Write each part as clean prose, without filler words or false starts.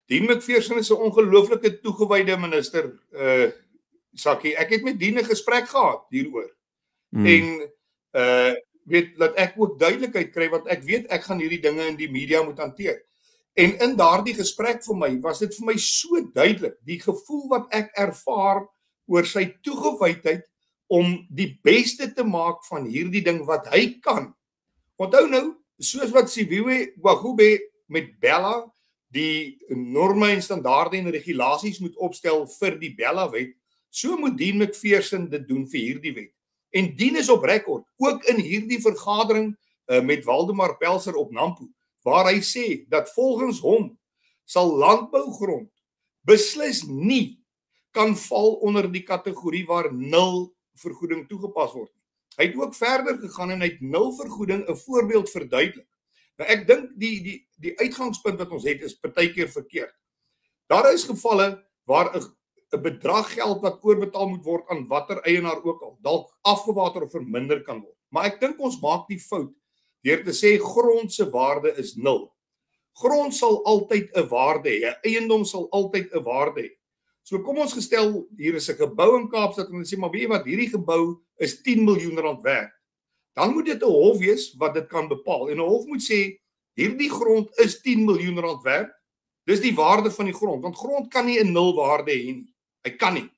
Dien McPherson is 'n ongelooflike toegewyde minister, Sakkie. Ek het met Dien 'n gesprek gehad hieroor. En weet dat ek ook duidelikheid kry, want ek weet ek gaan hierdie dinge in die media moet hanteer. En in daardie gesprek vir my was dit vir my so duidelik, die gevoel wat ek ervaar oor sy toegewydheid om die beste te maak van hierdie ding wat hy kan. Onthou nou, soos wat Siviwe Wagube met Bella die norme en standaarde en regulasies moet opstel vir die Bella-wet, so moet Dien McPherson dit doen vir hierdie wet. En Dien is op rekord, ook in hierdie vergadering met Waldemar Pelser op Nampo, waar hy sê dat volgens hom sal landbougrond beslis nie kan val onder die kategorie waar 0 vergoeding toegepas word. Hy het ook verder gegaan en hy het 0 vergoeding 'n voorbeeld verduidelik. Nou ek dink die uitgangspunt wat ons het is partykeer verkeerd. Daar is gevalle waar 'n bedrag geld wat oorbetaal moet word aan watter eienaar ook al, dalk afgewater of verminder kan word. Maar ek dink ons maak die fout deur te sê grond se waarde is 0. Grond sal altyd 'n waarde hê, 'n eiendom sal altyd 'n waarde hê. So kom ons gestel, hier is 'n gebou in Kaapstad en ons sê maar weet jy wat, hierdie gebou is 10 miljoen rand werd. Dan moet dit 'n hof wees wat dit kan bepaal. En 'n hof moet sê hierdie grond is 10 miljoen rand werd. Dis die waarde van die grond, want grond kan nie 'n 0 waarde hê nie. Hy kan nie.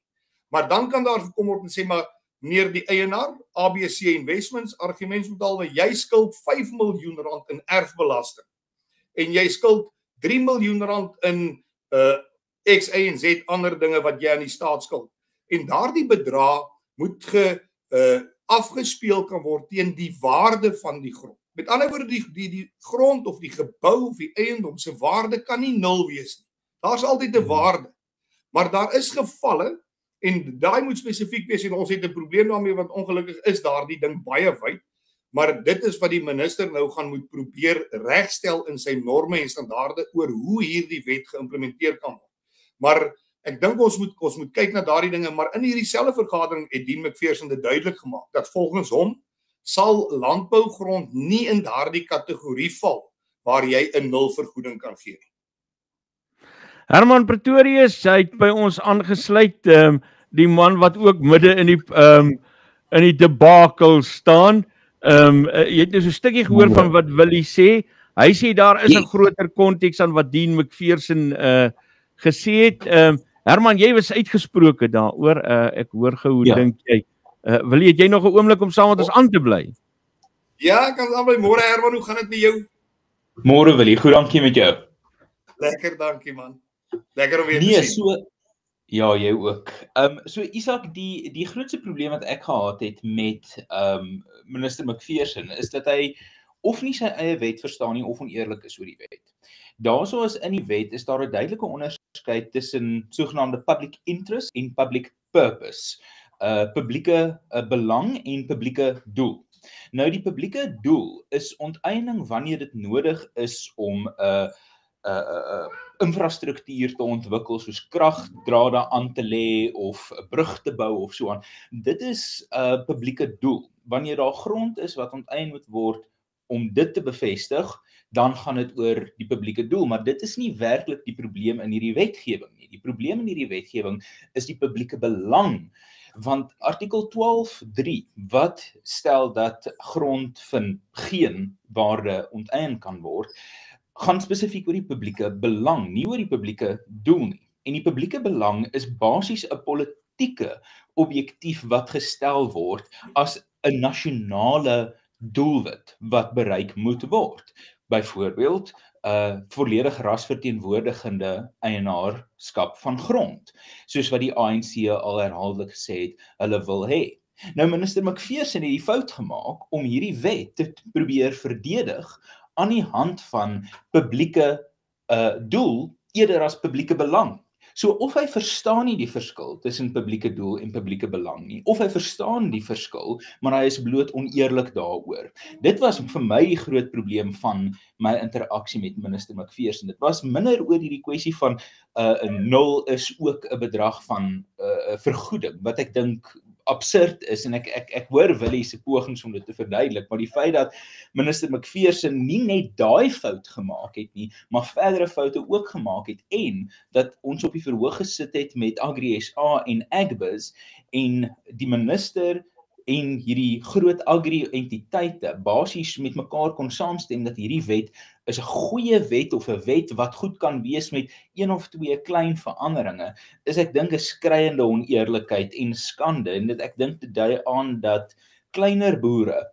Maar dan kan daar gekom word en sê maar meneer die eienaar, ABC Investments, argumentsmodel, jy skuld 5 miljoen rand in erfbelasting. En jy skuld 3 miljoen rand in X, Y en Z ander dinge wat jy aan die staat skuld. En daardie bedrag moet afgespeel kan word teen die waarde van die grond. Met ander woorde, die grond of die gebou of die eiendom se waarde kan nie 0 wees nie. Daar's altyd 'n waarde. Maar daar is gevalle en daai moet spesifiek wees en ons het 'n probleem daarmee want ongelukkig is daardie ding baie wyd. Maar dit is wat die minister nou gaan moet probeer regstel in sy norme en standaarde oor hoe hierdie wet geïmplementeer kan word. Maar ek dink ons moet kyk na daardie dinge, maar in hierdie selfe vergadering het Dien McPherson dit duidelik gemaak dat volgens hom sal landbougrond nie in daardie kategorie val waar jy 'n 0 vergoeding kan gee. Herman Pretorius, hy het by ons aangesluit, die man wat ook midde in die debakel staan. Jy het nou so 'n stukkie gehoor van wat Willie sê. Hy sê daar is 'n groter konteks aan wat Dien McPherson gesê het. Herman, jy was uitgesproke daaroor. Ek hoor gou, hoe dink jy? Willie, het jy nog 'n oomblik om saam met ons aan te bly? Ja, ek kan aanbly. Môre Herman, hoe gaan dit met jou? Môre Willie, goed, dankie met jou. Lekker, dankie man. Lekker om weer te sien. Ja, jy ook. So Isak, die grootste probleem wat ek gehad het met minister McPherson is dat hy of nie sy eie wet verstaan nie of oneerlik is oor die wet. Daarso is in die wet is daar 'n duidelike onderskeid tussen sogenaamde public interest en public purpose. Publieke belang en publieke doel. Nou die publieke doel is onteiening wanneer dit nodig is om infrastruktuur te ontwikkel soos kragdrade aan te lê of 'n brug te bou of so aan. Dit is 'n publieke doel. Wanneer daar grond is wat onteien moet word om dit te bevestig, dan gaan dit oor die publieke doel, maar dit is nie werklik die probleem in hierdie wetgewing nie. Die probleem in hierdie wetgewing is die publieke belang. Want artikel 12.3 wat stel dat grond van geen waarde onteien kan word, gaan spesifiek oor die publieke belang, nie oor die publieke doel nie. En die publieke belang is basies 'n politieke objektief wat gestel word as 'n nasionale doelwit wat bereik moet word. Byvoorbeeld, volledig rasverteenwoordigende eienaarskap van grond, soos wat die ANC al herhaaldelik gesê het, hulle wil hê. Nou minister McPherson het die fout gemaak om hierdie wet te probeer verdedig aan die hand van publieke doel eerder as publieke belang. So of hy verstaan nie die verskil tussen publieke doel en publieke belang nie, of hy verstaan die verskil, maar hy is bloot oneerlik daaroor. Dit was vir my die groot probleem van my interaksie met minister McPherson. Dit was minder oor hierdie kwessie van 'n 0 is ook 'n bedrag van vergoeding, wat ek dink absurd is en ek hoor Willie se pogings om dit te verduidelik, maar die feit dat minister McPherson nie net daai fout gemaak het nie, maar verdere foute ook gemaak het en dat ons op die verhoog gesit het met Agri SA en Agbiz en die minister en hierdie groot agri-entiteite basies met mekaar kon saamstem dat hierdie wet is 'n goeie wet of 'n wet wat goed kan wees met 1 of 2 klein veranderinge, is ek dink 'n skreiende oneerlikheid en skande en dit ek dink dit dui aan dat kleiner boere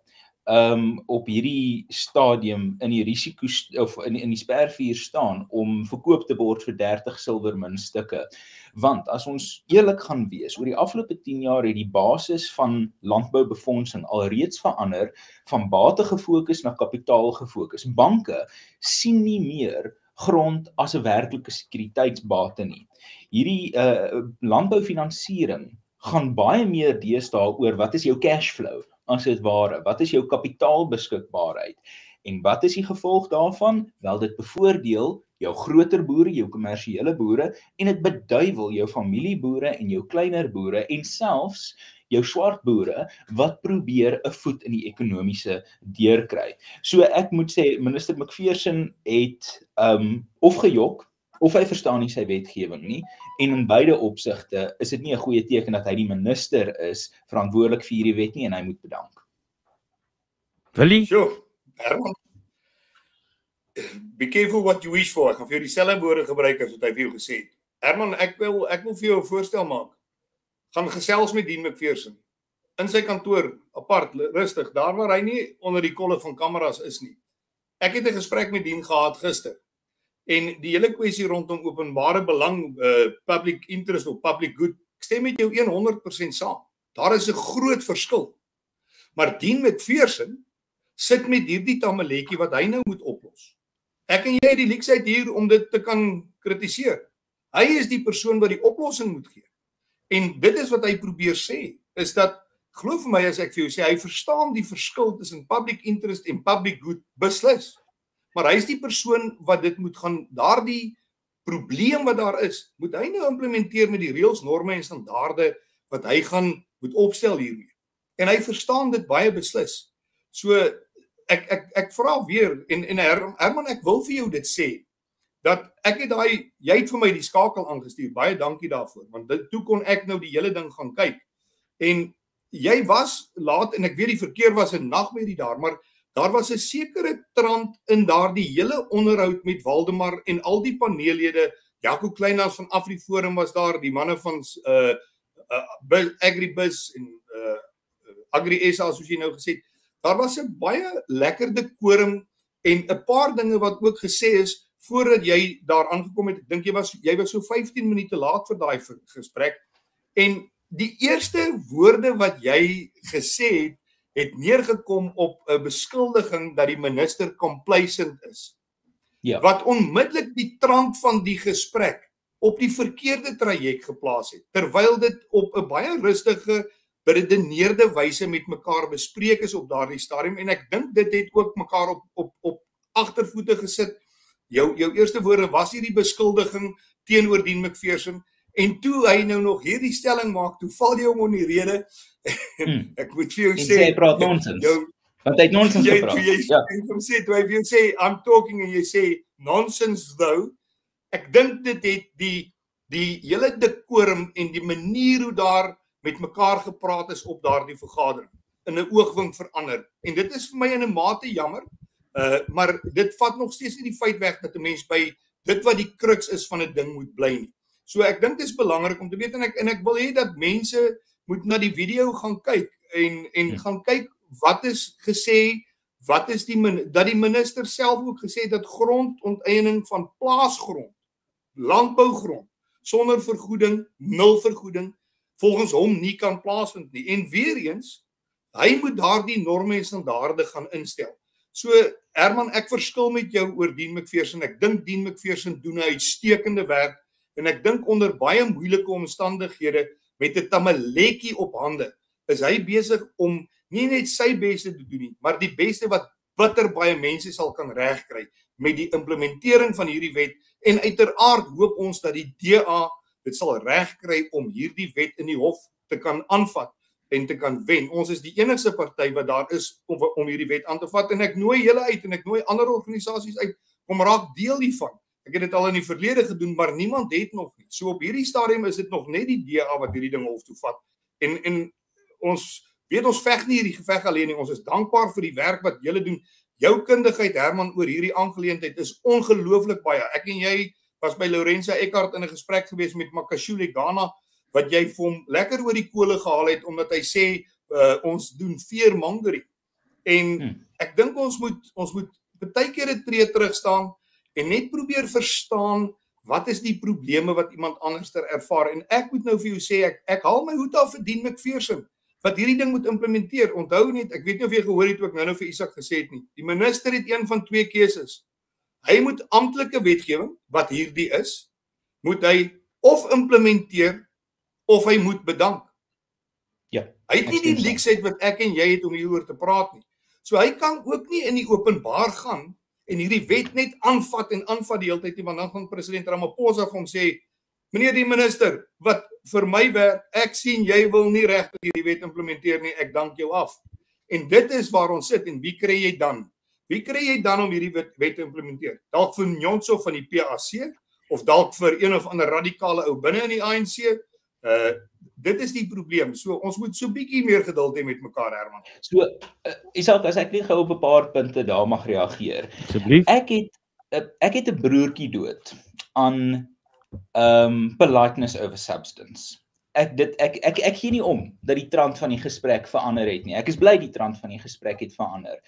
op hierdie stadium in die risiko of in die spervuur staan om verkoop te word vir 30 silwermuntstukke. Want as ons eerlik gaan wees, oor die afgelope 10 jaar het die basis van landboubefondsing alreeds verander van bate gefokus na kapitaal gefokus. Banke sien nie meer grond as 'n werklike sekuriteitsbate nie. Hierdie landboufinansiering gaan baie meer deesdae oor wat is jou cashflow as dit ware, wat is jou kapitaalbeskikbaarheid en wat is die gevolg daarvan? Wel, dit bevoordeel jou groter boere, jou kommersiële boere en dit beduiwel jou familieboere en jou kleiner boere en selfs jou swart boere wat probeer 'n voet in die ekonomiese deur kry. So ek moet sê minister McPherson het of gejok of hy verstaan nie sy wetgewing nie en in beide opsigte is dit nie 'n goeie teken dat hy die minister is verantwoordelik vir hierdie wet nie en hy moet bedank. Willie? Sjoe, Herman, be careful what you wish for. Ek gaan vir jou dieselfde woorde gebruik as wat hy vir jou gesê het. Herman, ek wil vir jou 'n voorstel maak. Gaan gesels met Dean McPherson in sy kantoor, apart, rustig, daar waar hy nie onder die kolle van kameras is nie. Ek het 'n gesprek met Dean gehad gister. En die hele kwessie rondom openbare belang, public interest of public good, ek stem met jou 100% saam. Daar is 'n groot verskil. Maar Dean McPherson sit met hierdie tamaletjie wat hy nou moet oplos. Ek en jy het die leksheid hier om dit te kan kritiseer. Hy is die persoon wat die oplossing moet gee. En dit is wat hy probeer sê, is dat, glo vir my as ek vir jou sê, hy verstaan die verskil tussen public interest en public good beslis. Maar hy is die persoon wat dit moet gaan, daardie probleem wat daar is, moet hy nou implementeer met die reëls, norme en standaarde wat hy gaan moet opstel hiermee. En hy verstaan dit baie beslis. So ek vra weer en Herman, ek wil vir jou dit sê dat ek het jy het vir my die skakel aangestuur. Baie dankie daarvoor, want toe kon ek nou die hele ding gaan kyk. En jy was laat en ek weet die verkeer was 'n nagmerrie daar, maar daar was 'n sekere trant in daardie hele onderhoud met Waldemar en al die paneellede. Jaco Kleinhans van AfriForum was daar, die manne van Agribiz en Agri SA soos jy nou gesê het. Daar was 'n baie lekker dekorum en 'n paar dinge wat ook gesê is voordat jy daar aangekom het. Ek dink jy was so 15 minute laat vir daai gesprek. En die eerste woorde wat jy gesê het neergekom op 'n beskuldiging dat die minister complacent is. Ja. Wat onmiddellik die trant van die gesprek op die verkeerde traject geplaas het, terwyl dit op 'n baie rustige, beredeneerde wyse met mekaar bespreek is op daardie stadium en ek dink dit het ook mekaar op agtervoete gesit. Jou eerste woorde was hierdie beskuldiging teenoor Dean McPherson en toe hy nou nog hierdie stelling maak, toe val jy hom in die rede. Ek moet vir jou sê, hy praat nonsens. Want hy het nonsens gepraat. Toe hy vir jou sê, I'm talking en jy sê nonsense though. Ek dink dit het die hele dekorum en die manier hoe daar met mekaar gepraat is op daardie vergadering in 'n oogwink verander. En dit is vir my in 'n mate jammer, maar dit vat nog steeds nie die feit weg dat 'n mens by dit wat die crux is van 'n ding moet bly nie. So ek dink dit is belangrik om te weet en ek wil hê dat mense moet na die video gaan kyk en gaan kyk wat is gesê, wat is dat die minister self ook gesê het dat grondonteiening van plaasgrond, landbougrond sonder vergoeding, 0 vergoeding volgens hom nie kan plaasvind nie. En weer eens, hy moet daardie norme en standaarde gaan instel. So Herman, ek verskil met jou oor Dean McPherson. Ek dink Dean McPherson doen 'n uitstekende werk en ek dink onder baie moeilike omstandighede met 'n tamaletjie op hande is hy besig om nie net sy beste te doen nie, maar die beste wat bitter baie mense sal kan regkry met die implementering van hierdie wet en uiteraard hoop ons dat die DA dit sal regkry om hierdie wet in die hof te kan aanvat en te kan wen. Ons is die enigste party wat daar is om hierdie wet aan te vat en ek nooi julle uit en ek nooi ander organisasies uit om raak deel hiervan. Ek het dit al in die verlede gedoen, maar niemand het nog nie. So op hierdie stadium is dit nog net die DA wat hierdie ding hof toe vat. En ons weet ons veg nie hierdie geveg alleen nie. Ons is dankbaar vir die werk wat julle doen. Jou kundigheid, Herman, oor hierdie aangeleentheid is ongelooflik baie. Ek en jy was by Lorenza Eckhart in 'n gesprek gewees met Makashule Ghana, wat jy vir hom lekker oor die kole gehaal het, omdat hy sê, ons doen fearmongering. En ek dink ons moet baie keer 'n tree terug staan en net probeer verstaan wat is die probleme wat iemand anderster ervaar. En ek moet nou vir jou sê, ek haal my hoed af vir Dean McPherson, wat hierdie ding moet implementeer. Onthou net, ek weet nie of jy gehoor het, ook nou vir Isak gesê het nie. Die minister het een van twee keuses. Hy moet amptelike wetgewing, wat hierdie is, moet hy of implementeer, of hy moet bedank. Ja. Hy het nie die leksheid wat ek en jy het om hieroor te praat nie. So hy kan ook nie in die openbaar gaan en hierdie wet net aanvat die hele tyd nie, want dan gaan president Ramaphosa vir hom sê, meneer die minister, wat vir my werk, ek sien jy wil nie regtig hierdie wet implementeer nie, ek dank jou af. En dit is waar ons sit, en wie kry jy dan? Wie kry jy dan om hierdie wet te implementeer? Dalk vir Nyonso van die PAC, of dalk vir een of ander radikale ou binne in die ANC? Dit is die probleem. So ons moet so bietjie meer geduld hê met mekaar, Herman. So, Isak, as ek net gou op 'n paar punte daar mag reageer. Asseblief. Ek het 'n broertjie dood aan politeness over substance. Ek gee nie om dat die trant van die gesprek verander het nie. Ek is bly die trant van die gesprek het verander.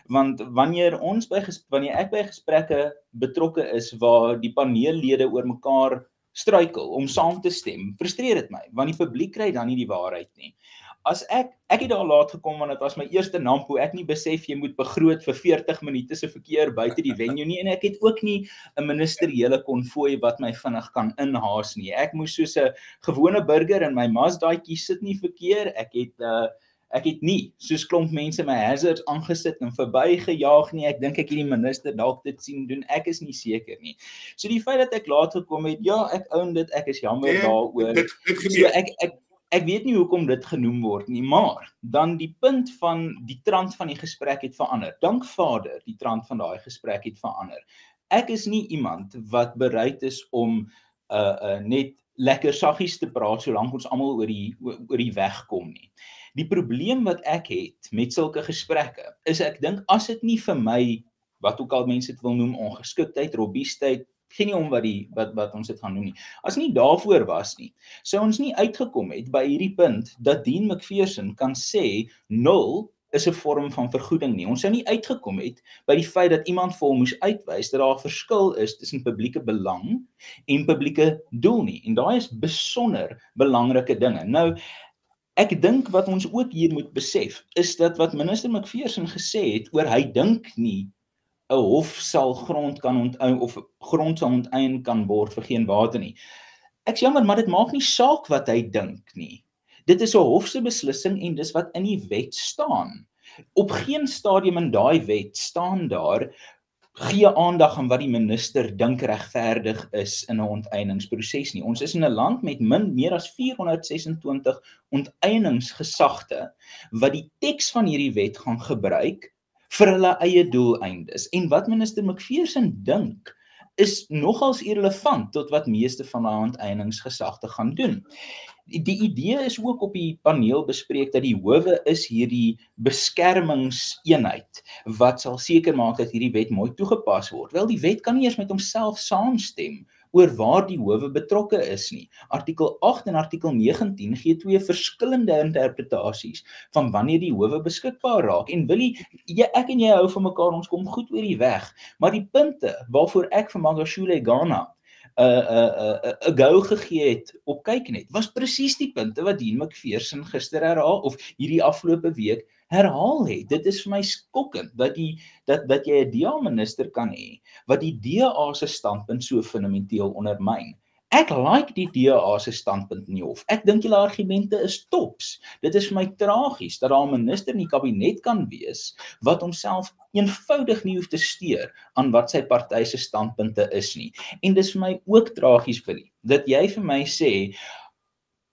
Want wanneer ek by gesprekke betrokke is waar die paneellede oor mekaar struikel om saam te stem, frustreer dit my, want die publiek kry dan nie die waarheid nie. As ek het daar laat gekom, want dit was my eerste nampo, ek nie besef jy moet begroot vir 40 minute se verkeer buite die venue nie, en ek het ook nie 'n ministeriële konvooi wat my vinnig kan inhaas nie. Ek moes soos 'n gewone burger in my Mazdaatjie sit nie verkeer, ek het nie soos klomp mense my hazards aangesit en verbygejaag nie. Ek dink ek het die minister dalk dit sien doen, ek is nie seker nie. So die feit dat ek laat gekom het, ja, ek own dit, ek is jammer daaroor. Dit gebeur. So ek weet nie hoekom dit genoem word nie, maar dan die punt van die trant van die gesprek het verander. Dank Vader, die trant van daai gesprek het verander. Ek is nie iemand wat bereid is om net lekker saggies te praat solank ons almal oor die weg kom nie. Die probleem wat ek het met sulke gesprekke is, ek dink as dit nie vir my, wat ook al mense dit wil noem, ongeskiktheid, robustheid, geen nie om wat ons dit gaan noem nie. As nie daarvoor was nie, sou ons nie uitgekom het by hierdie punt dat Dean McPherson kan sê 0 is 'n vorm van vergoeding nie. Ons sou nie uitgekom het by die feit dat iemand vir hom moes uitwys dat daar 'n verskil is tussen publieke belang en publieke doel nie. En daai is besonder belangrike dinge. Nou, ek dink wat ons ook hier moet besef is dat wat minister McPherson gesê het oor hy dink nie 'n hof sal grond kan onteien of grond sal onteien kan word vir geen water nie. Ek's jammer, maar dit maak nie saak wat hy dink nie. Dit is 'n hof se beslissing en dis wat in die wet staan. Op geen stadium in daai wet staan daar gee aandag aan wat die minister dink regverdig is in 'n onteieningsproses nie. Ons is in 'n land met meer as 426 onteieningsgesagte wat die teks van hierdie wet gaan gebruik vir hulle eie doeleindes. En wat minister McPherson dink is nogals irrelevant tot wat meeste van daai onteieningsgesagte gaan doen. Die idee is ook op die paneel bespreek dat die howe is hierdie beskermingseenheid wat sal seker maak dat hierdie wet mooi toegepas word. Wel, die wet kan nie eers met homself saamstem oor waar die howe betrokke is nie. Artikel 8 en artikel 19 gee twee verskillende interpretasies van wanneer die howe beskikbaar raak. En Willie, ek en jy hou van mekaar, ons kom goed oor die weg, maar die punte waarvoor ek vir Makashule Ghana 'n go gegee het op Kyknet, was presies die punte wat Dean McPherson gister herhaal, of hierdie afgelope week herhaal het. Dit is vir my skokkend dat jy 'n DA-minister kan hê wat die DA se standpunt so fundamenteel ondermyn. Ek like die DA se standpunt in die hof. Ek dink julle argumente is tops. Dit is vir my tragies dat daar 'n minister in die kabinet kan wees wat homself eenvoudig nie hoef te steur aan wat sy party se standpunte is nie. En dis vir my ook tragies, Willie, dat jy vir my sê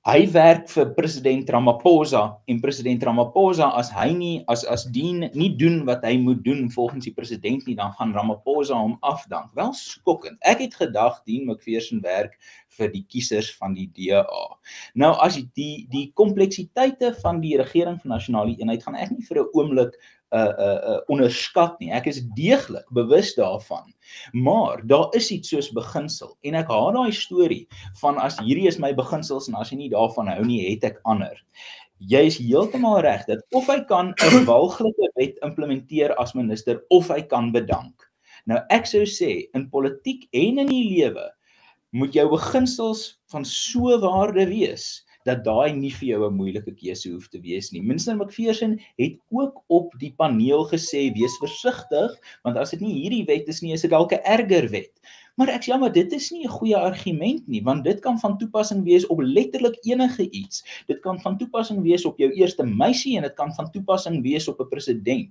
Hy werk vir president Ramaphosa en president Ramaphosa as hy nie as Dean nie doen wat hy moet doen volgens die president nie, dan gaan Ramaphosa hom afdank. Wel skokkend. Ek het gedag Dean McPherson werk vir die kiesers van die DA. Nou as die kompleksiteite van die regering van nasionale eenheid gaan ek nie vir 'n oomblik onderskat nie. Ek is deeglik bewus daarvan. Maar daar is iets soos beginsel en ek haal daai storie van as hierdie is my beginsels en as jy nie daarvan hou nie, het ek ander. Jy is heeltemal reg dat of hy kan 'n walglike wet implementeer as minister of hy kan bedank. Nou ek sou sê in politiek en in die lewe moet jou beginsels van so waarde wees dat daai nie vir jou 'n moeilike keuse hoef te wees nie. Minister McPherson het ook op die paneel gesê wees versigtig, want as dit nie hierdie wet is nie, is dit dalk 'n erger wet. Maar ek sê ja, maar dit is nie 'n goeie argument nie, want dit kan van toepassing wees op letterlik enige iets. Dit kan van toepassing wees op jou eerste meisie en dit kan van toepassing wees op 'n president.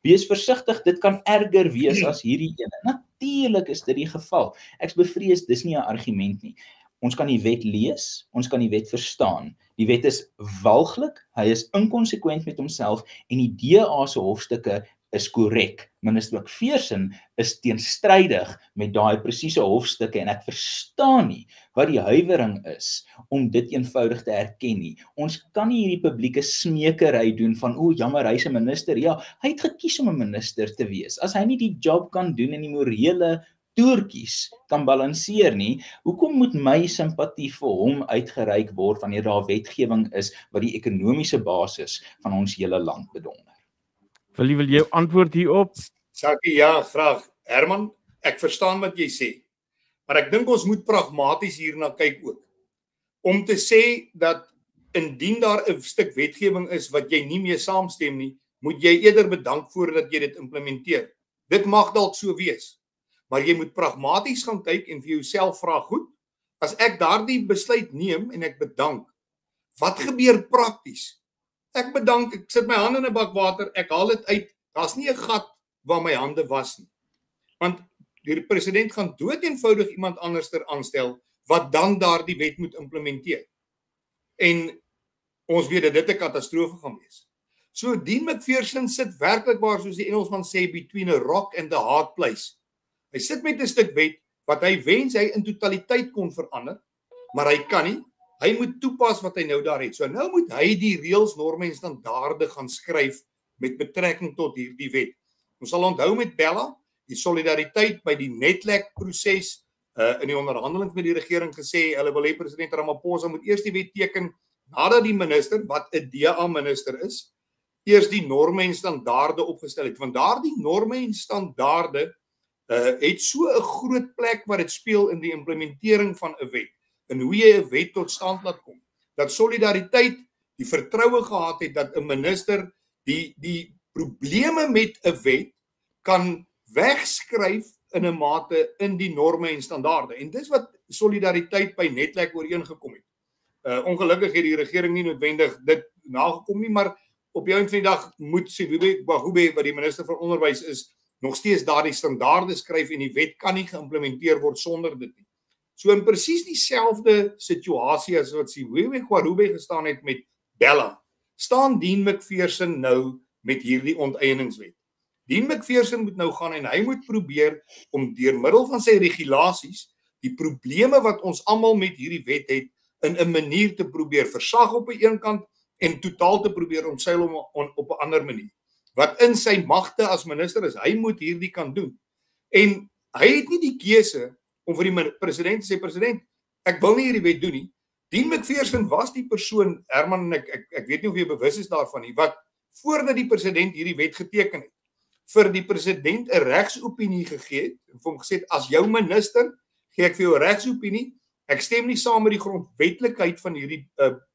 Wees versigtig, dit kan erger wees as hierdie ene. Natuurlik is dit die geval. Ek bevrees dis nie 'n argument nie. Ons kan die wet lees, ons kan die wet verstaan. Die wet is walglik, hy is inkonsekwent met homself en die DA se hofstukke is korrek. Minister McPherson is teenstrydig met daai presiese hofstukke en ek verstaan nie wat die huiwering is om dit eenvoudig te erken nie. Ons kan nie hierdie publieke smeekery doen van o, jammer, hy's 'n minister. Ja, hy het gekies om 'n minister te wees. As hy nie die job kan doen en die morele toertjies kan balanseer nie, hoekom moet my simpatie vir hom uitgereik word wanneer daar wetgewing is wat die ekonomiese basis van ons hele land bedonder? Wil jy antwoord hierop? Sakie, ja, graag. Herman, ek verstaan wat jy sê. Maar ek dink ons moet pragmaties hierna kyk ook. Om te sê dat indien daar 'n stuk wetgewing is wat jy nie mee saamstem nie, moet jy eerder bedank voordat jy dit implementeer. Dit mag dalk so wees. Maar jy moet pragmaties gaan kyk en vir jouself vra, goed, as ek daardie besluit neem en ek bedank, wat gebeur prakties? Ek bedank, ek sit my hande in 'n bak water, ek haal dit uit, daar's nie 'n gat waar my hande was nie. Want die president gaan doeteenvoudig iemand anderster aanstel wat dan daardie wet moet implementeer. En ons weet dat dit 'n katastrofe gaan wees. So Dean McPherson sit werklik waar, soos die Engelsman sê, between a rock and a hard place. Hy sit met 'n stuk wet wat hy wens hy in totaliteit kon verander, maar hy kan nie. Hy moet toepas wat hy nou daar het. So nou moet hy die reëls, norme en standaarde gaan skryf met betrekking tot hierdie wet. Ons sal onthou met Bella, die solidariteit by die Netlek proses in die onderhandelings met die regering gesê, hulle wil hê president Ramaphosa moet eers die wet teken nadat die minister, wat 'n DA minister is, eers die norme en standaarde opgestel het. Want daardie norme en standaarde het so 'n groot plek wat dit speel in die implementering van 'n wet. En hoe jy 'n wet tot stand laat kom. Dat solidariteit die vertroue gehad het dat 'n minister die probleme met 'n wet kan wegskryf in 'n mate in die norme en standaarde. En dis wat solidariteit by Netlek ooreengekom het. Ongelukkig het die regering nie noodwendig dit nagekom nie, maar op die einde van die dag moet Sibuwe Bagube, wat die minister van onderwys is, nog steeds daardie standaarde skryf en die wet kan nie geïmplementeer word sonder dit nie. So in presies dieselfde situasie as wat Sibuwe Bagube gestaan het met Bella, staan Dean McPherson nou met hierdie onteieningswet. Dean McPherson moet nou gaan en hy moet probeer om deur middel van sy regulasies die probleme wat ons almal met hierdie wet het in 'n manier te probeer versag op 'n een kant en totaal te probeer omseil op 'n ander manier. Wat in sy magte as minister is, hy moet hierdie kan doen. En hy het nie die keuse om vir die president te sê, president, ek wil nie hierdie wet doen nie. Dean McPherson was die persoon, Herman, en ek weet nie of jy bewus is daarvan nie, wat voordat die president hierdie wet geteken het, vir die president 'n regsopinie gegee het, en vir hom gesê het, as jou minister, gee ek vir jou 'n regsopinie, ek stem nie saam met die grondwetlikheid van hierdie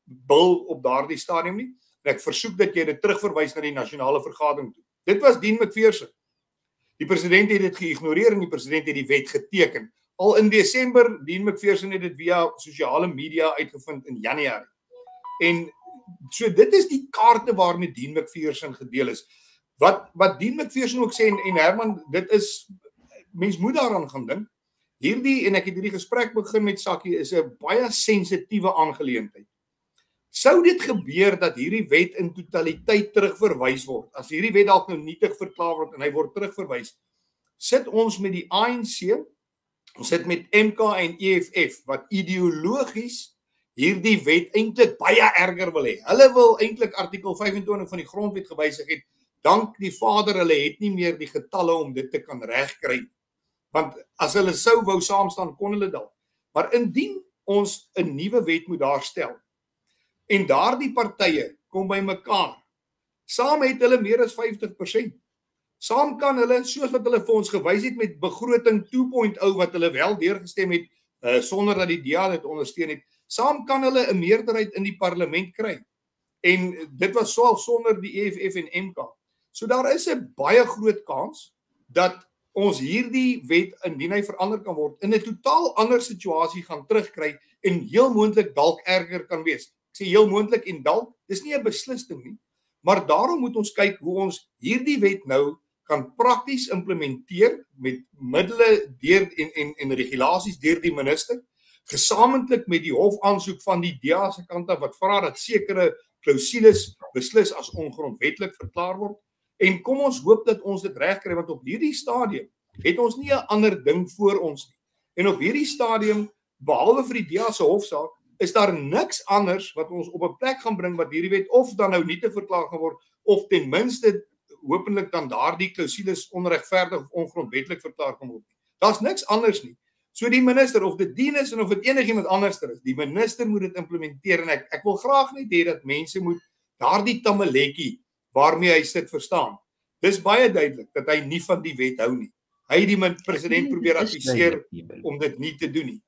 bil op daardie stadium nie, en ek versoek dat jy dit terugverwys na die nasionale vergadering toe. Dit was Dean McPherson. Die president het dit geïgnoreer en die president het die wet geteken. Al in Desember, Dean McPherson het dit via sosiale media uitgevind in Januarie. En so dit is die kaarte waarmee Dean McPherson gedeel is. Wat Dean McPherson ook sê, en Herman, dit is, mens moet daaraan gaan dink, hierdie, en ek het hierdie gesprek begin met Sakie, is 'n baie sensitiewe aangeleentheid. Sou dit gebeur dat hierdie wet in totaliteit terugverwys word, as hierdie wet dalk nou nietig verklaar word en hy word terugverwys, sit ons met die ANC, ons sit met MK en EFF, wat ideologies hierdie wet eintlik baie erger wil hê. Hulle wil eintlik artikel 25 van die grondwet gewysig het, dank die vader, hulle het nie meer die getalle om dit te kan regkry. Want as hulle sou wou saamstaan, kon hulle dalk. Maar indien ons 'n nuwe wet moet daarstel, en daardie partye kom by mekaar, saam het hulle meer as 50%. Saam kan hulle, soos wat hulle vir ons gewys het met begroting 2.0 wat hulle wel deurgestem het, sonder dat die DA dit ondersteun het, saam kan hulle 'n meerderheid in die parlement kry. En dit was selfs sonder die EFF en MK. So daar is 'n baie groot kans dat ons hierdie wet, indien hy verander kan word, in 'n totaal ander situasie gaan terugkry en heel moontlik dalk erger kan wees. Ek sê heel moontlik en dalk, dis nie 'n beslissing nie, maar daarom moet ons kyk hoe ons hierdie wet nou kan prakties implementeer met middele deur en regulasies deur die minister, gesamentlik met die hofaansoek van die DA se kant af wat vra dat sekere klousules beslis as ongrondwetlik verklaar word. En kom ons hoop dat ons dit regkry, want op hierdie stadium het ons nie 'n ander ding voor ons nie. En op hierdie stadium, behalwe vir die DA se hofsaak, is daar niks anders wat ons op 'n plek gaan bring wat hierdie wet of dan nou nie te verklaar gaan word, of ten minste hopelik dan daardie klousules onregverdig of ongrondwetlik verklaar gaan word. Daar's niks anders nie. So die minister, of dit dien is en of dit enigiemand anders is, die minister moet dit implementeer, en ek wil graag net hê dat mense moet daardie tamaletjie waarmee hy sit verstaan. Dis baie duidelik dat hy nie van die wet hou nie. Hy het die president probeer adviseer om dit nie te doen nie.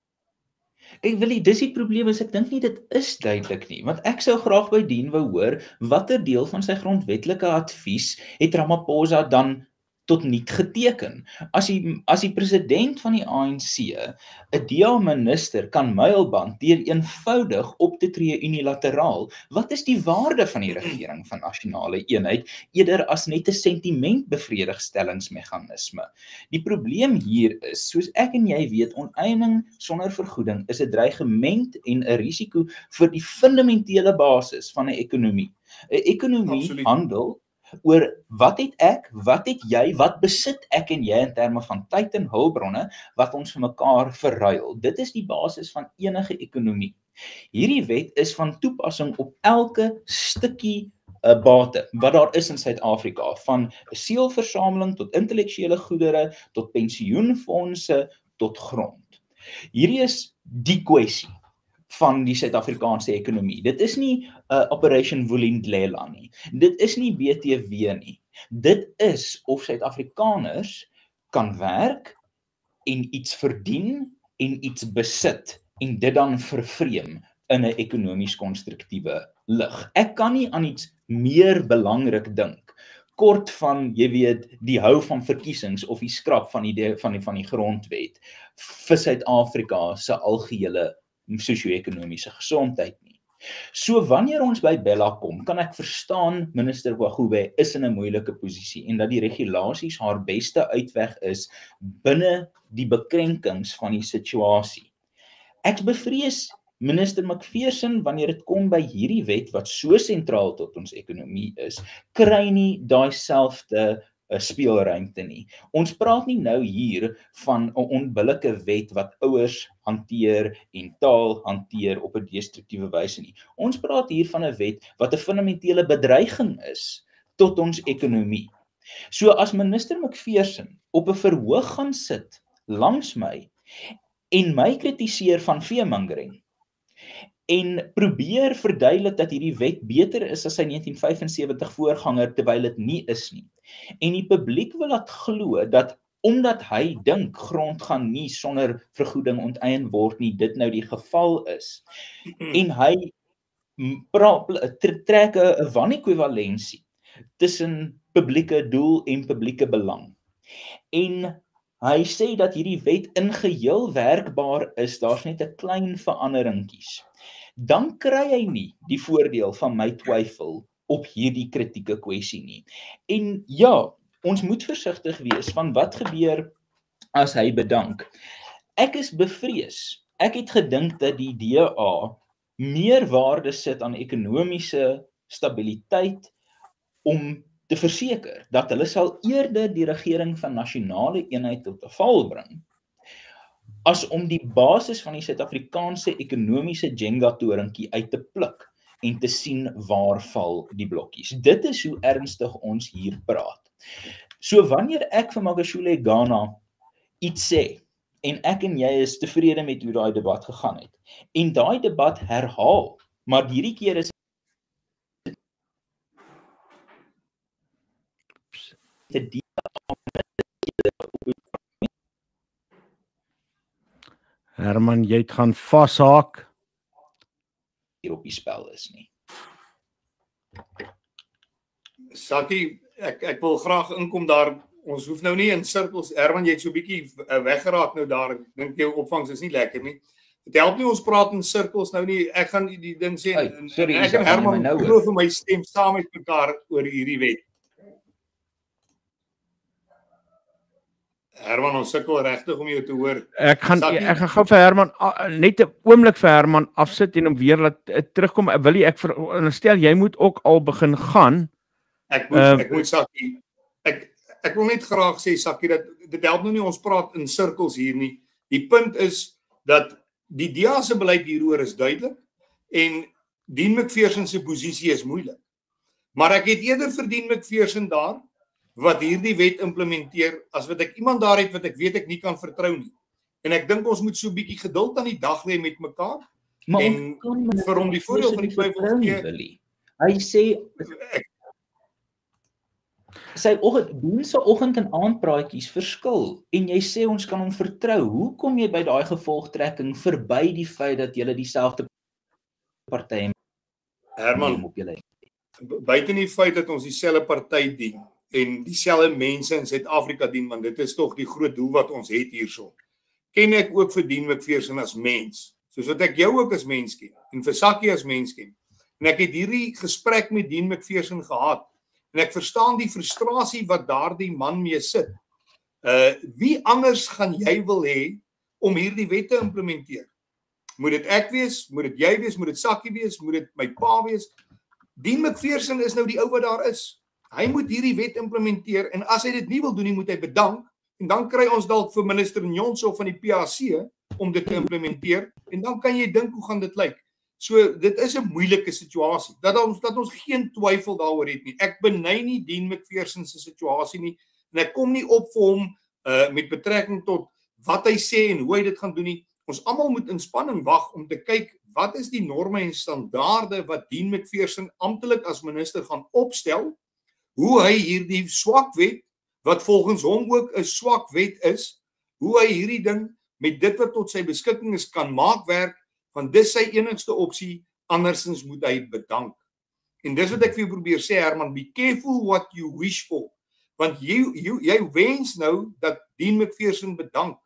Kyk Willie, dis die probleem, is ek dink nie dit is duidelik nie, want ek sou graag by Dien wou hoor watter deel van sy grondwetlike advies het Ramaphosa dan tot niet geteken. As die president van die ANC 'n DA-minister kan muilband deur eenvoudig op te tree unilateraal, wat is die waarde van die regering van nasionale eenheid eerder as net 'n sentimentbevredigstellingsmeganisme? Die probleem hier is, soos ek en jy weet, onteiening sonder vergoeding is 'n dreigement en 'n risiko vir die fundamentele basis van 'n ekonomie. 'n Ekonomie Absoluut. handel oor wat het ek, wat het jy, wat besit ek en jy in terme van tyd en hulpbronne wat ons vir mekaar verruil. Dit is die basis van enige ekonomie. Hierdie wet is van toepassing op elke stukkie bate wat daar is in Suid-Afrika, van seelversameling tot intellektuele goedere, tot pensioenfondse, tot grond. Hierdie is die kwessie van die Suid-Afrikaanse ekonomie. Dit is nie Operation Vulindlela nie. Dit is nie BTW nie. Dit is of Suid-Afrikaners kan werk en iets verdien en iets besit en dit dan vervreem in 'n ekonomies konstruktiewe lig. Ek kan nie aan iets meer belangrik dink kort van, jy weet, die hou van verkiesings of die skrap van die grondwet vir Suid-Afrika se algehele sosio-ekonomiese gesondheid nie. So wanneer ons by Bella kom, kan ek verstaan minister Kwagube is in 'n moeilike posisie en dat die regulasies haar beste uitweg is binne die bekrenkings van die situasie. Ek bevrees minister McPherson, wanneer dit kom by hierdie wet wat so sentraal tot ons ekonomie is, kry nie daai selfde speelruimte nie. Ons praat nie nou hier van 'n onbillike wet wat ouers hanteer en taal hanteer op 'n destruktiewe wyse nie. Ons praat hier van 'n wet wat 'n fundamentele bedreiging is tot ons ekonomie. So as minister McPherson op 'n verhoog gaan sit langs my en my kritiseer van veemongering en probeer verduidelik dat hierdie wet beter is as sy 1975 voorganger, terwyl dit nie is nie. En die publiek wil laat glo dat omdat hy dink grond gaan nie sonder vergoeding onteien word nie, dit nou die geval is. En hy trek 'n wanekwivalensie tussen publieke doel en publieke belang. En hy sê dat hierdie wet in geheel werkbaar is, daar's net 'n klein veranderingkies. Dan kry hy nie die voordeel van my twyfel op hierdie kritieke kwessie nie. En ja, ons moet versigtig wees van wat gebeur as hy bedank. Ek is bevrees. Ek het gedink dat die DA meer waarde sit aan ekonomiese stabiliteit om te verseker dat hulle sal eerder die regering van nasionale eenheid tot 'n val bring, as om die basis van die Suid-Afrikaanse ekonomiese Jenga-toringkie uit te pluk en te sien waar val die blokkies. Dit is hoe ernstig ons hier praat. So wanneer ek vir Magashule Ghana iets sê, en ek en jy is tevrede met hoe daai debat gegaan het, en daai debat herhaal, maar hierdie keer is dit Herman, jy het gaan vashaak. hier op die spel is nie. Sakkie, ek wil graag inkom daar. Ons hoef nou nie in sirkels. Herman, jy het so 'n bietjie weggeraak nou daar. Ek dink jou opvangs is nie lekker nie. Dit help nie ons praat in sirkels nou nie. Ek gaan die ding sê Sorry, ek en Herman glo vir my stem saam met mekaar oor hierdie wet. Herman, ons sukkel regtig om jou te hoor. Ek gaan gou vir Herman net 'n oomblik vir Herman afsit en hom weer laat terugkom. Wil jy ek veronderstel jy moet ook al begin gaan. Ek moet Sakkie. Ek wil net graag sê Sakkie dat dit help nou nie ons praat in sirkels hier nie. Die punt is dat die DA se beleid hieroor is duidelik en Dean McPherson se posisie is moeilik. Maar ek het eerder vir Dean McPherson daar wat hierdie wet implementeer as wat ek iemand daar het wat ek weet ek nie kan vertrou nie. En ek dink ons moet so 'n bietjie geduld aan die dag lê met mekaar en vir hom die voordeel van die twyfel gee. Hy sê sy oggend en aandpraatjies verskil en jy sê ons kan hom vertrou. Hoe kom jy by daai gevolgtrekking verby die feit dat julle dieselfde party Herman, op julle buite die feit dat ons dieselfde party dien en dieselfde mense in Suid-Afrika dien, want dit is tog die groot doel wat ons het hierso. Ken ek ook vir Dean McPherson as mens, soos wat ek jou ook as mens ken en vir Sakkie as mens ken. En ek het hierdie gesprek met Dean McPherson gehad. En ek verstaan die frustrasie wat daardie man mee sit. Wie anders gaan jy wil hê om hierdie wet te implementeer? Moet dit ek wees? Moet dit jy wees? Moet dit Sakkie wees? Moet dit my pa wees? Dean McPherson is nou die ou wat daar is. Hy moet hierdie wet implementeer en as hy dit nie wil doen nie, moet hy bedank en dan kry ons dalk vir minister Nyonso van die PAC om dit te implementeer en dan kan jy dink hoe gaan dit lyk. So dit is 'n moeilike situasie. Dat ons geen twyfel daaroor het nie. Ek beny nie Dean McPherson se situasie nie en ek kom nie op vir hom met betrekking tot wat hy sê en hoe hy dit gaan doen nie. Ons almal moet in spanning wag om te kyk wat is die norme en standaarde wat Dean McPherson amptelik as minister gaan opstel, hoe hy hierdie swak wet wat volgens hom ook 'n swak wet is, hoe hy hierdie ding met dit wat tot sy beskikking is kan maak werk. Want dis sy enigste opsie, andersins moet hy bedank. En dis wat ek vir jou probeer sê Herman, be careful what you wish for. Want jy wens nou dat Dean McPherson bedank.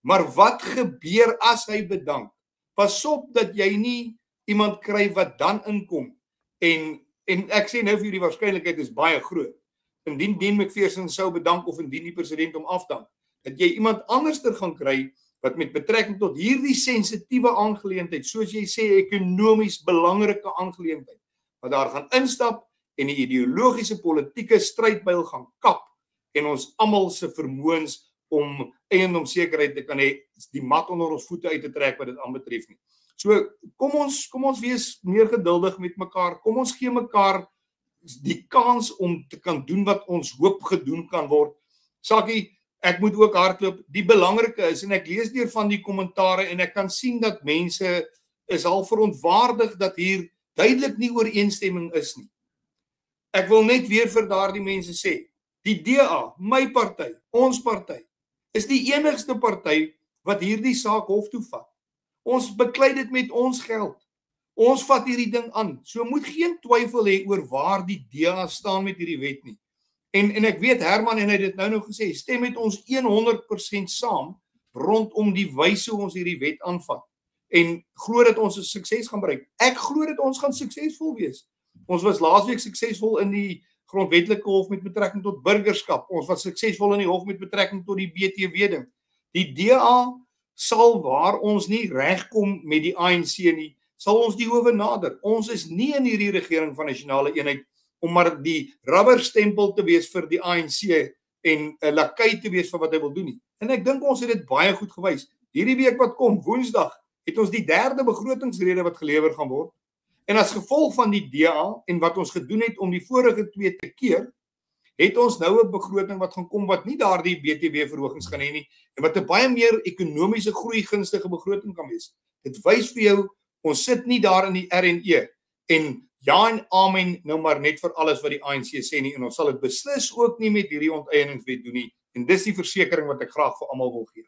Maar wat gebeur as hy bedank? Pas op dat jy nie iemand kry wat dan inkom. En ek sê nou vir julle die waarskynlikheid is baie groot. Indien Dean McPherson sou bedank of indien die president hom afdank, dat jy iemand anderster gaan kry wat met betrekking tot hierdie sensitiewe aangeleentheid, soos jy sê, ekonomies belangrike aangeleentheid, wat daar gaan instap en die ideologiese politieke strydbuil gaan kap en ons almal se vermoëns om eiendomssekerheid te kan hê, die mat onder ons voete uit te trek wat dit aanbetref nie. So kom ons wees meer geduldig met mekaar. Kom ons gee mekaar die kans om te kan doen wat ons hoop gedoen kan word. Sakkie, ek moet ook hardloop. Die belangrike is, en ek lees deur van die kommentare en ek kan sien dat mense is al verontwaardig dat hier duidelik nie ooreenstemming is nie. Ek wil net weer vir daardie mense sê, die DA, my party, ons party, is die enigste party wat hierdie saak hof toe vat. Ons beklei dit met ons geld. Ons vat hierdie ding aan. So moet geen twyfel hê oor waar die DA staan met hierdie wet nie. En ek weet Herman en hy het dit nou gesê, stem met ons 100% saam rondom die wyse hoe ons hierdie wet aanvat en glo dat ons 'n sukses gaan bereik. Ek glo dat ons gaan suksesvol wees. Ons was laasweek suksesvol in die grondwetlike hof met betrekking tot burgerskap. Ons was suksesvol in die hof met betrekking tot die BTW ding. Die DA sal waar ons nie regkom met die ANC nie, sal ons die howe nader. Ons is nie in hierdie regering van nasionale eenheid om maar die rubberstempel te wees vir die ANC en 'n lakai te wees vir wat hy wil doen nie. En ek dink ons het dit baie goed gewys. Hierdie week wat kom, Woensdag, het ons die 3de begrotingsrede wat gelewer gaan word. En as gevolg van die DA en wat ons gedoen het om die vorige 2 te keer, het ons nou 'n begroting wat gaan kom wat nie daardie BTW-verhogings gaan hê nie en wat 'n baie meer ekonomiese groei gunstige begroting kan wees. Dit wys vir jou, ons sit nie daar in die RNE en ja en amen nou maar net vir alles wat die ANC sê nie en ons sal dit beslis ook nie met hierdie onteieningswet doen nie. En dis die versekering wat ek graag vir almal wil gee.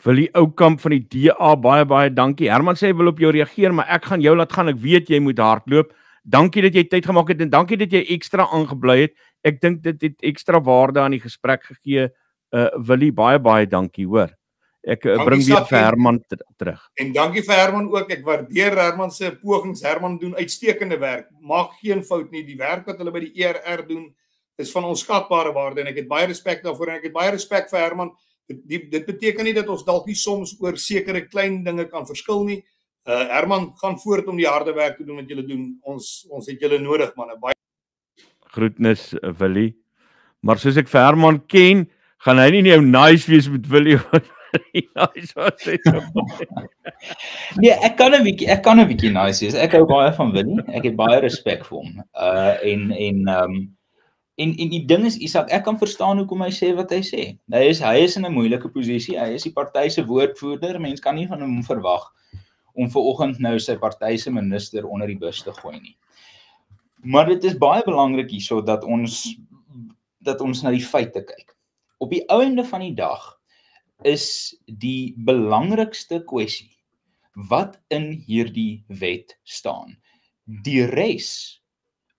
Willie Oukamp van die DA, baie dankie. Herman sê hy wil op jou reageer, maar ek gaan jou laat gaan. Ek weet jy moet hardloop. Dankie dat jy tyd gemaak het en dankie dat jy ekstra aangebly het. Ek dink dit het ekstra waarde aan die gesprek gegee. Willie, baie dankie, hoor. Ek bring weer vir Herman terug. En dankie vir Herman ook. Ek waardeer Herman se pogings. Herman doen uitstekende werk. Maak geen fout nie. Die werk wat hulle by die ERR doen is van onskatbare waarde en ek het baie respek daarvoor en ek het baie respek vir Herman. Dit beteken nie dat ons dalk nie soms oor sekere klein dinge kan verskil nie. Herman, gaan voort om die harde werk te doen wat julle doen. Ons het julle nodig, manne. Baie groetnis, Willie. Maar soos ek vir Herman ken, gaan hy nie nou nice wees met Willie. Nee, ek kan 'n bietjie nice wees. Ek hou baie van Willie. Ek het baie respek vir hom. En die ding is, Isak, ek kan verstaan hoekom hy sê wat hy sê. Hy is in 'n moeilike posisie. Hy is die party se woordvoerder. Mens kan nie van hom verwag om vanoggend nou sy party se minister onder die bus te gooi nie. Maar dit is baie belangrik hierso dat ons na die feite kyk. Op die einde van die dag is die belangrikste kwessie wat in hierdie wet staan. Die res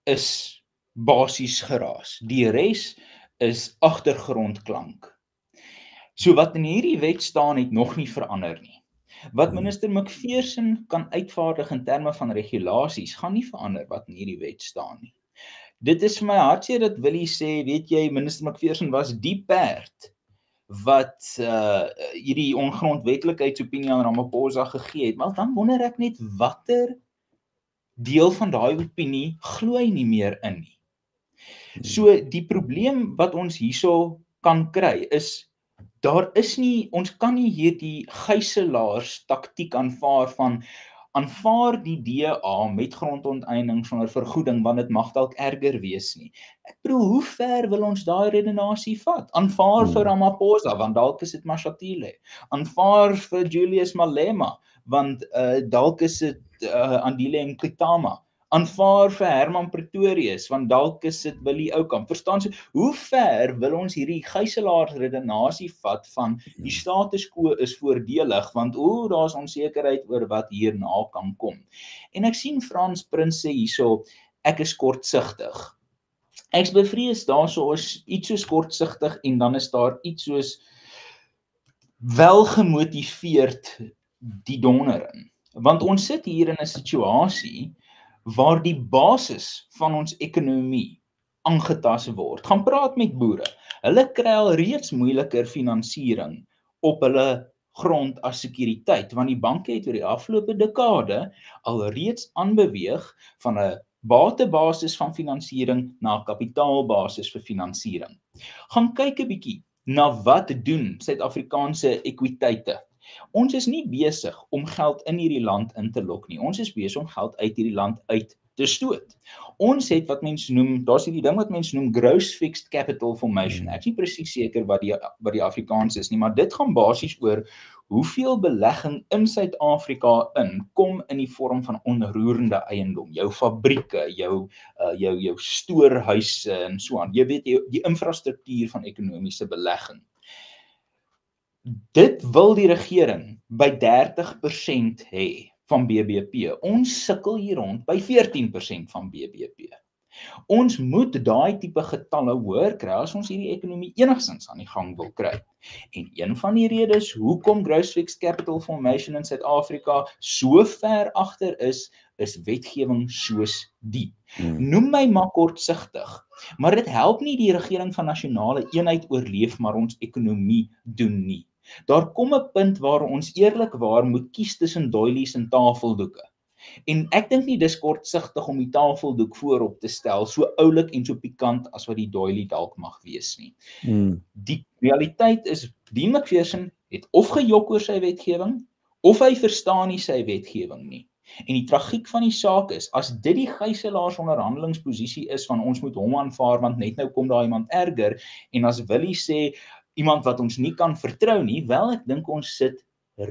is basies geraas. Die res is agtergrondklank. So wat in hierdie wet staan het nog nie verander nie. Wat minister McPherson kan uitvaardig in terme van regulasies gaan nie verander wat in hierdie wet staan nie. Dit is vir my hartseer dat Willie sê, weet jy, minister McPherson was die perd wat hierdie ongrondwetlikheidsopinie aan Ramaphosa gegee het. Maar dan wonder ek net watter deel van daai opinie glo hy nie meer in nie. So die probleem wat ons hierso kan kry is, ons kan nie hierdie gijslaars taktiek aanvaar die DA met grondonteiening sonder vergoeding, want dit mag dalk erger wees nie. Ek bedoel, hoe ver wil ons daai redenasie vat? Aanvaar vir Ramaphosa, want dalk is dit Mashatile. Aanvaar vir Julius Malema, want dalk is dit Andile en Kitama. Aanvaar vir Herman Pretorius, want dalk is dit Willie Oukamp. Verstaan so, hoe ver wil ons hierdie gijselaarsredenasie vat van die status quo is voordelig, want daar is onsekerheid oor wat hierna kan kom. En ek sien Frans Prins sê hierso, ek is kortsigtig. Ek is bevrees daarso is iets soos kortsigtig en dan is daar iets soos welgemotiveerd die donder in. Want ons sit hier in 'n situasie waar die basis van ons ekonomie aangetast word. Gaan praat met boere. Hulle kry al reeds moeiliker finansiering op hulle grond as sekuriteit, want die banke het oor die afgelope dekade al reeds aanbeweeg van 'n batebasis van finansiering na 'n kapitaalbasis vir finansiering. Gaan kyk 'n bietjie na wat doen Suid-Afrikaanse ekwiteite. Ons is nie besig om geld in hierdie land in te lok nie. Ons is besig om geld uit hierdie land uit te stoot. Ons het wat mens noem, daar's hierdie ding wat mens noem gross fixed capital formation. Ek is nie presies seker wat die Afrikaans is nie, maar dit gaan basies oor hoeveel belegging in Suid-Afrika kom in die vorm van onroerende eiendom, jou fabrieke, jou stoorhuise en so aan. Jy weet die infrastruktuur van ekonomiese belegging. Dit wil die regering by 30% hê van BBP. Ons sukkel hier rond by 14% van BBP. Ons moet daai tipe getalle hoër kry as ons hierdie ekonomie enigstens aan die gang wil kry. En een van die redes hoekom gross fixed capital formation in Suid-Afrika so ver agter is wetgewing soos die. Noem my maar kortsigtig, maar dit help nie die regering van nasionale eenheid oorleef, maar ons ekonomie doen nie. Daar kom 'n punt waar ons eerlikwaar moet kies tussen doilies en tafeldoeke. En ek dink nie dis kortsigtig om die tafeldoek voorop te stel, so oulik en so pikant as wat die doily dalk mag wees nie. Die realiteit is, Dean McPherson het of gejok oor sy wetgewing, of hy verstaan nie sy wetgewing nie. En die tragiek van die saak is, as dit die gijselaarsonderhandelingsposisie is van ons moet hom aanvaar, want net nou kom daar iemand erger, en as Willie sê, iemand wat ons nie kan vertrou nie, wel ek dink ons sit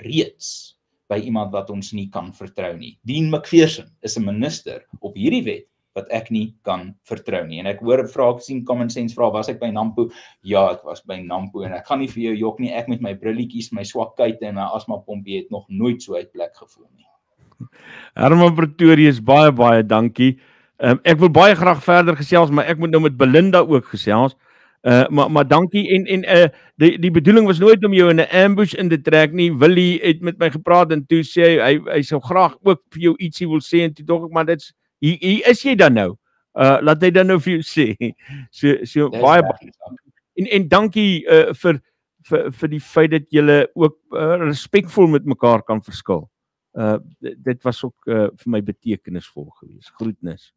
reeds by iemand wat ons nie kan vertrou nie. Dean McPherson is 'n minister op hierdie wet wat ek nie kan vertrou nie. En ek hoor ek sien common sense vra, was ek by Nampo? Ja, ek was by Nampo en ek gaan nie vir jou jok nie, ek met my brilletjies, my swak kuite en my asmapompie het nog nooit so uit plek gevoel nie. Herman Pretorius, baie dankie. Ek wil baie graag verder gesels, maar ek moet nou met Belinda ook gesels. Maar dankie en die bedoeling was nooit om jou in 'n ambush in te trek nie. Willie het met my gepraat en toe sê hy sou graag ook vir jou ietsie wil sê en toe dink ek maar dit's hier is jy dan nou. Laat hy dan nou vir jou sê. So baie en dankie vir die feit dat julle ook respekvol met mekaar kan verskil. Dit was ook vir my betekenisvol geweest. Groetnis.